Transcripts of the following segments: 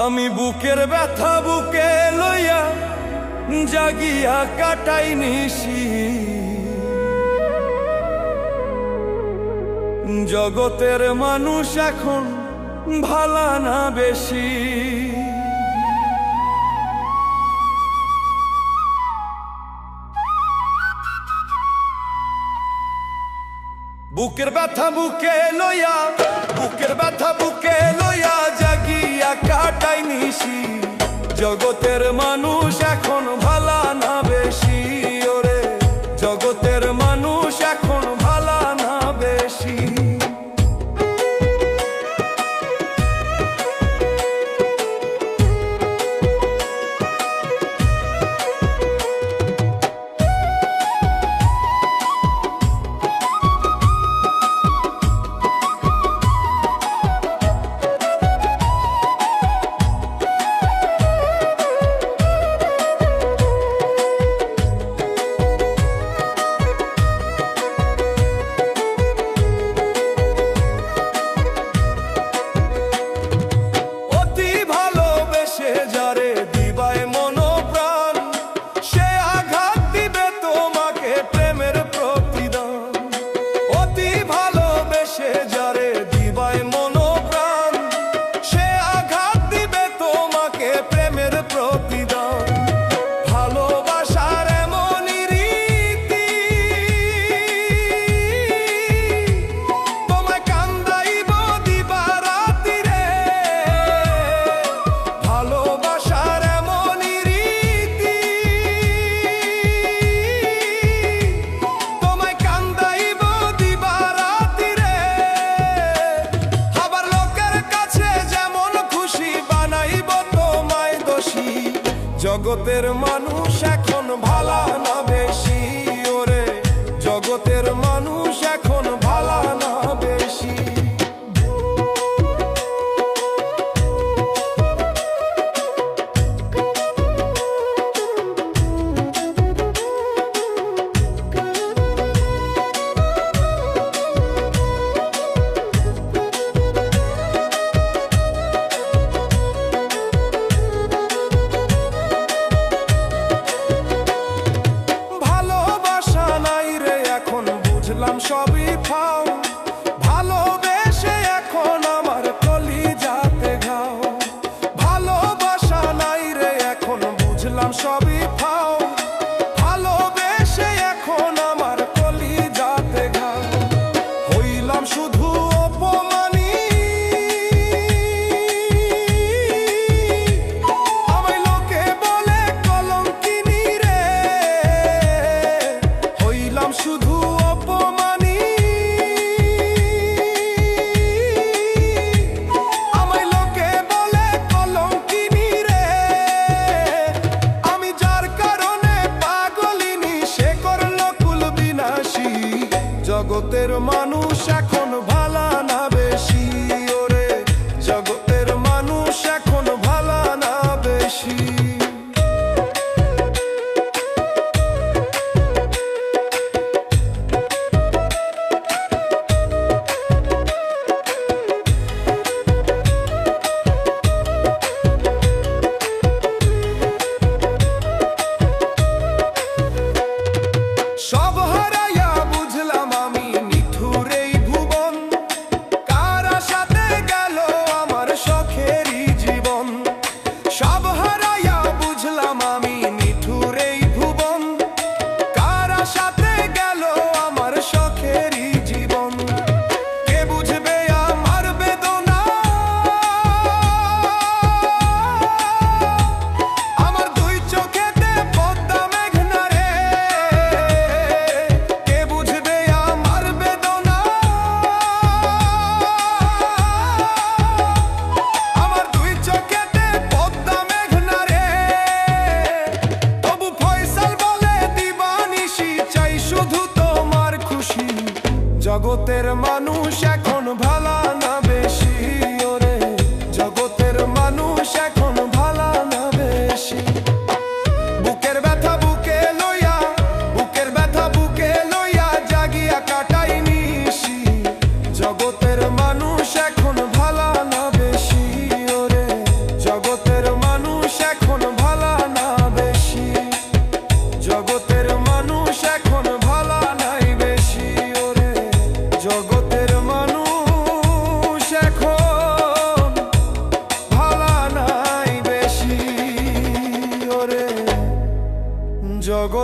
আমি বুকের ব্যথা বুকে লইয়া জাগিয়া কাটাই নিশি, জগতের মানুষ এখন ভালা না বেশি। বুকের ব্যথা বুকে লইয়া, বুকের ব্যথা বুকে লইয়া জাগিয়া কাটাই নিশি, জগতের মানুষ এখন ভালা না বেশি। ওরে জগতের মানুষ এখন ভালা না বেশি। জগতের মানুষ এখন ভালা না বেশি। ওরে জগতের মানুষ এখন ভালা না বেশি। সবই পাও ভালোবেসে এখন আমার কলিজাতে ঘাও। ভালোবাসা নাই রে এখন বুঝলাম সবই পাও, ভালোবেসে এখন আমার কলিজাতে ঘাও। হইলাম শুধু অপমানী, আমায় লোকে বলে কলঙ্কিনী রে। হইলাম শুধু জগতের মানুষ এখন ভালা না বেশি। ওরে জগতের মানুষ এখন ভালা না বেশি। সব হারাইয়া বুঝলাম আমি নিঠুর এই ভুবন, কার সাথে গেল আমার সখী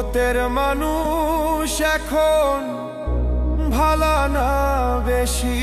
জগতের মানুষ এখন ভালা না বেশি।